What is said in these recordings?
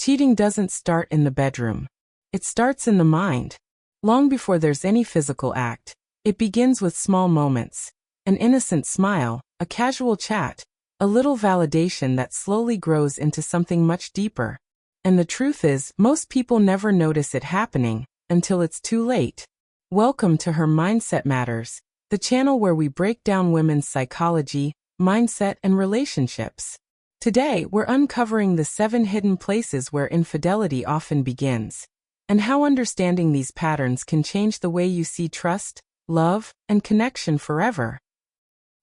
Cheating doesn't start in the bedroom. It starts in the mind. Long before there's any physical act, it begins with small moments. An innocent smile, a casual chat, a little validation that slowly grows into something much deeper. And the truth is, most people never notice it happening until it's too late. Welcome to Her Mindset Matters, the channel where we break down women's psychology, mindset, and relationships. Today, we're uncovering the 7 hidden places where infidelity often begins, and how understanding these patterns can change the way you see trust, love, and connection forever.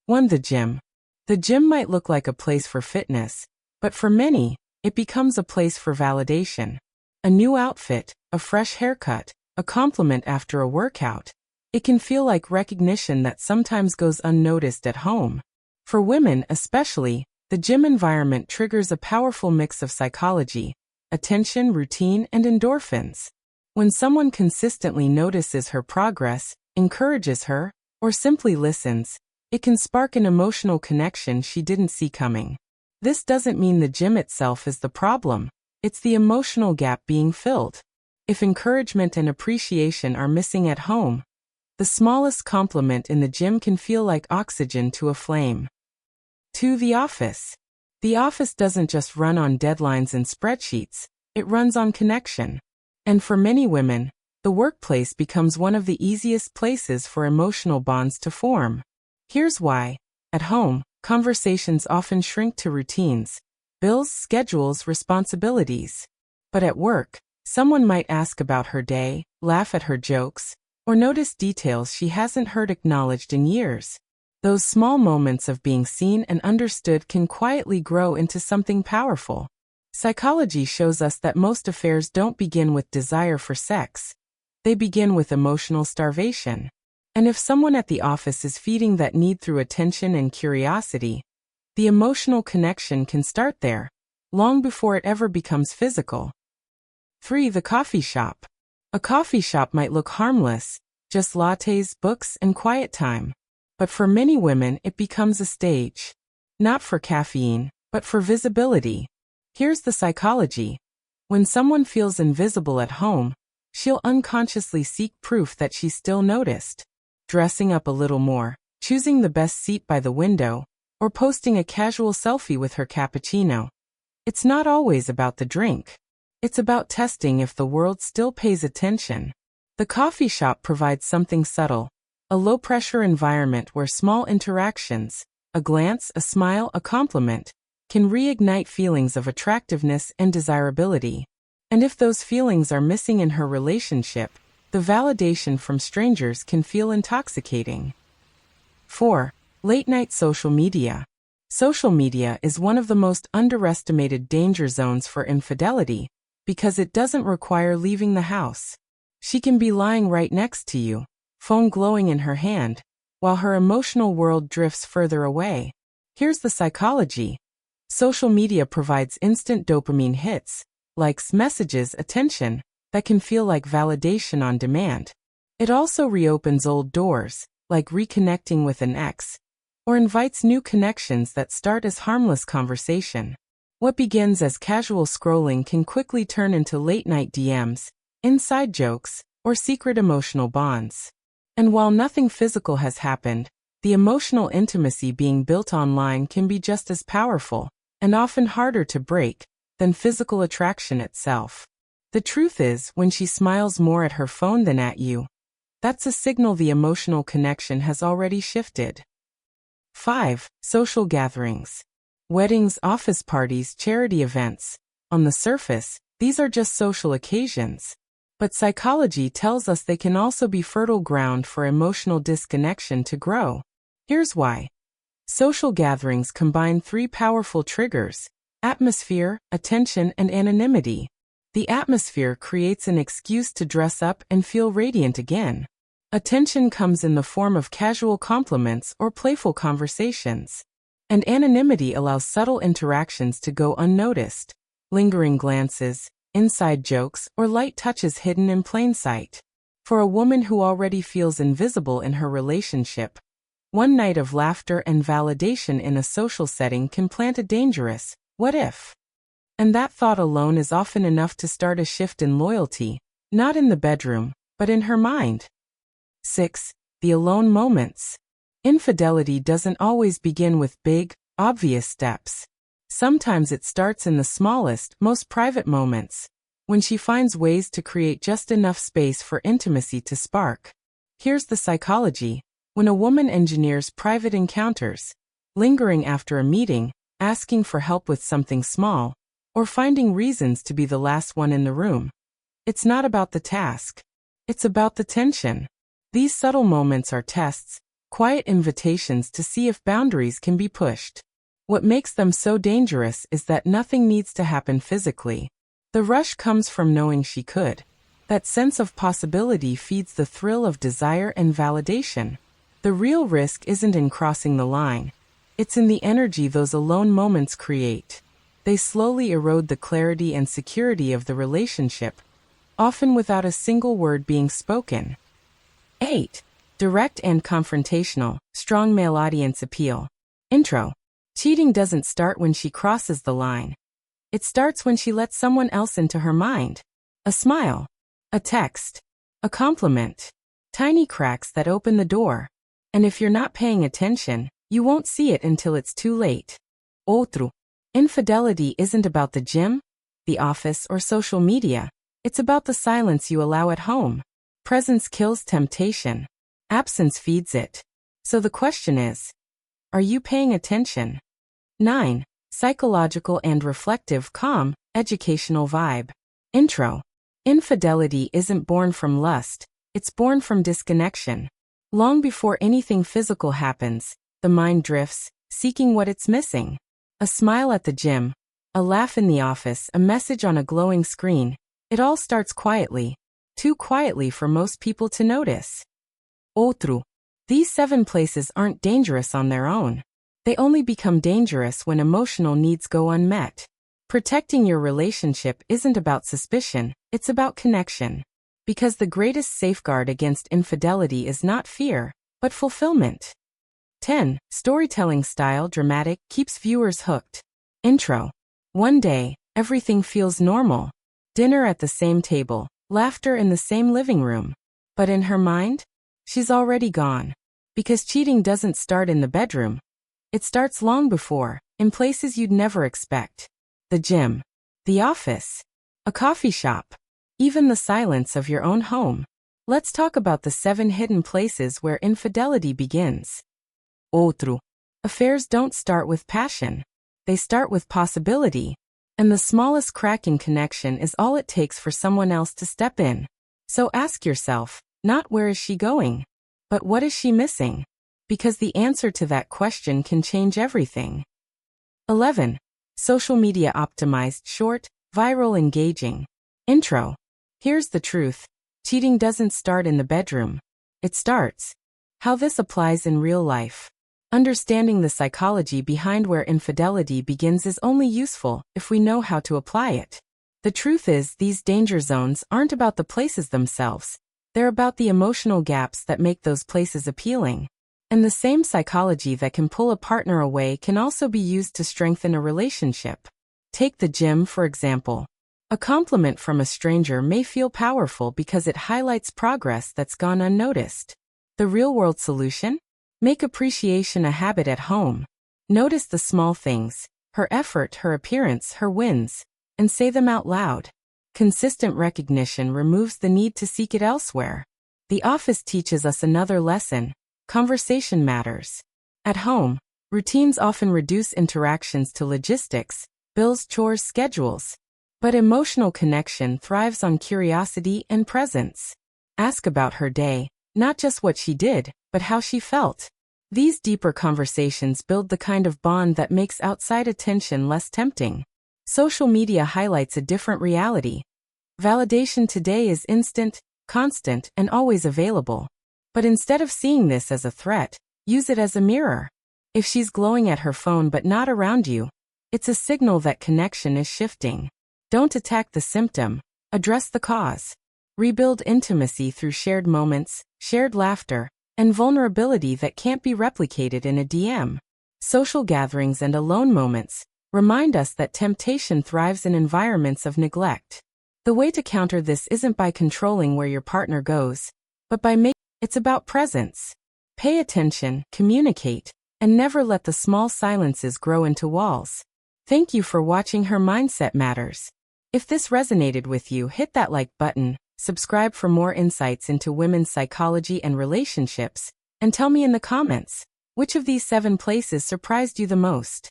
1. The gym. The gym might look like a place for fitness, but for many, it becomes a place for validation. A new outfit, a fresh haircut, a compliment after a workout. It can feel like recognition that sometimes goes unnoticed at home. For women especially, the gym environment triggers a powerful mix of psychology, attention, routine, and endorphins. When someone consistently notices her progress, encourages her, or simply listens, it can spark an emotional connection she didn't see coming. This doesn't mean the gym itself is the problem. It's the emotional gap being filled. If encouragement and appreciation are missing at home, the smallest compliment in the gym can feel like oxygen to a flame. 2. The office. The office doesn't just run on deadlines and spreadsheets, it runs on connection. And for many women, the workplace becomes one of the easiest places for emotional bonds to form. Here's why. At home, conversations often shrink to routines, bills, schedules, responsibilities. But at work, someone might ask about her day, laugh at her jokes, or notice details she hasn't heard acknowledged in years. Those small moments of being seen and understood can quietly grow into something powerful. Psychology shows us that most affairs don't begin with desire for sex. They begin with emotional starvation. And if someone at the office is feeding that need through attention and curiosity, the emotional connection can start there, long before it ever becomes physical. 3. The coffee shop. A coffee shop might look harmless, just lattes, books, and quiet time. But for many women, it becomes a stage. Not for caffeine, but for visibility. Here's the psychology. When someone feels invisible at home, she'll unconsciously seek proof that she's still noticed. Dressing up a little more, choosing the best seat by the window, or posting a casual selfie with her cappuccino. It's not always about the drink. It's about testing if the world still pays attention. The coffee shop provides something subtle, a low-pressure environment where small interactions, a glance, a smile, a compliment, can reignite feelings of attractiveness and desirability. And if those feelings are missing in her relationship, the validation from strangers can feel intoxicating. 4. Late-night social media. Social media is one of the most underestimated danger zones for infidelity because it doesn't require leaving the house. She can be lying right next to you, phone glowing in her hand, while her emotional world drifts further away. Here's the psychology. Social media provides instant dopamine hits, likes, messages, attention, that can feel like validation on demand. It also reopens old doors, like reconnecting with an ex, or invites new connections that start as harmless conversation. What begins as casual scrolling can quickly turn into late-night DMs, inside jokes, or secret emotional bonds. And while nothing physical has happened, the emotional intimacy being built online can be just as powerful, and often harder to break, than physical attraction itself. The truth is, when she smiles more at her phone than at you, that's a signal the emotional connection has already shifted. 5. Social gatherings. Weddings, office parties, charity events. On the surface, these are just social occasions. But psychology tells us they can also be fertile ground for emotional disconnection to grow. Here's why. Social gatherings combine 3 powerful triggers: atmosphere, attention, and anonymity. The atmosphere creates an excuse to dress up and feel radiant again. Attention comes in the form of casual compliments or playful conversations. And anonymity allows subtle interactions to go unnoticed. Lingering glances, inside jokes, or light touches hidden in plain sight. For a woman who already feels invisible in her relationship, one night of laughter and validation in a social setting can plant a dangerous "what if?" And that thought alone is often enough to start a shift in loyalty, not in the bedroom, but in her mind. 6. The alone moments. Infidelity doesn't always begin with big, obvious steps. Sometimes it starts in the smallest, most private moments, when she finds ways to create just enough space for intimacy to spark. Here's the psychology. When a woman engineers private encounters, lingering after a meeting, asking for help with something small, or finding reasons to be the last one in the room, it's not about the task. It's about the tension. These subtle moments are tests, quiet invitations to see if boundaries can be pushed. What makes them so dangerous is that nothing needs to happen physically. The rush comes from knowing she could. That sense of possibility feeds the thrill of desire and validation. The real risk isn't in crossing the line. It's in the energy those alone moments create. They slowly erode the clarity and security of the relationship, often without a single word being spoken. 8. Direct and confrontational, strong male audience appeal. Intro. Cheating doesn't start when she crosses the line. It starts when she lets someone else into her mind. A smile, a text, a compliment, tiny cracks that open the door. And if you're not paying attention, you won't see it until it's too late. Outro. Infidelity isn't about the gym, the office, or social media. It's about the silence you allow at home. Presence kills temptation. Absence feeds it. So the question is, are you paying attention? 9. Psychological and reflective calm, educational vibe. Intro. Infidelity isn't born from lust, it's born from disconnection. Long before anything physical happens, the mind drifts, seeking what it's missing. A smile at the gym, a laugh in the office, a message on a glowing screen. It all starts quietly. Too quietly for most people to notice. Outro. These 7 places aren't dangerous on their own. They only become dangerous when emotional needs go unmet. Protecting your relationship isn't about suspicion, it's about connection. Because the greatest safeguard against infidelity is not fear, but fulfillment. 10. Storytelling style dramatic keeps viewers hooked. Intro. One day, everything feels normal. Dinner at the same table, laughter in the same living room. But in her mind, she's already gone. Because cheating doesn't start in the bedroom. It starts long before, in places you'd never expect. The gym, the office, a coffee shop, even the silence of your own home. Let's talk about the 7 hidden places where infidelity begins. Outro. Affairs don't start with passion. They start with possibility. And the smallest crack in connection is all it takes for someone else to step in. So ask yourself, not where is she going, but what is she missing? Because the answer to that question can change everything. 11. Social media optimized, short, viral, engaging. Intro. Here's the truth. Cheating doesn't start in the bedroom. It starts. How this applies in real life. Understanding the psychology behind where infidelity begins is only useful if we know how to apply it. The truth is, these danger zones aren't about the places themselves. They're about the emotional gaps that make those places appealing. And the same psychology that can pull a partner away can also be used to strengthen a relationship. Take the gym, for example. A compliment from a stranger may feel powerful because it highlights progress that's gone unnoticed. The real-world solution? Make appreciation a habit at home. Notice the small things, her effort, her appearance, her wins, and say them out loud. Consistent recognition removes the need to seek it elsewhere. The office teaches us another lesson. Conversation matters. At home, routines often reduce interactions to logistics, bills, chores, schedules. But emotional connection thrives on curiosity and presence. Ask about her day, not just what she did, but how she felt. These deeper conversations build the kind of bond that makes outside attention less tempting. Social media highlights a different reality. Validation today is instant, constant, and always available. But instead of seeing this as a threat, use it as a mirror. If she's glowing at her phone but not around you, it's a signal that connection is shifting. Don't attack the symptom, address the cause. Rebuild intimacy through shared moments, shared laughter, and vulnerability that can't be replicated in a DM. Social gatherings and alone moments. remind us that temptation thrives in environments of neglect. The way to counter this isn't by controlling where your partner goes, but by making it's about presence. Pay attention, communicate, and never let the small silences grow into walls. Thank you for watching Her Mindset Matters. If this resonated with you, hit that like button, subscribe for more insights into women's psychology and relationships, and tell me in the comments, which of these 7 places surprised you the most?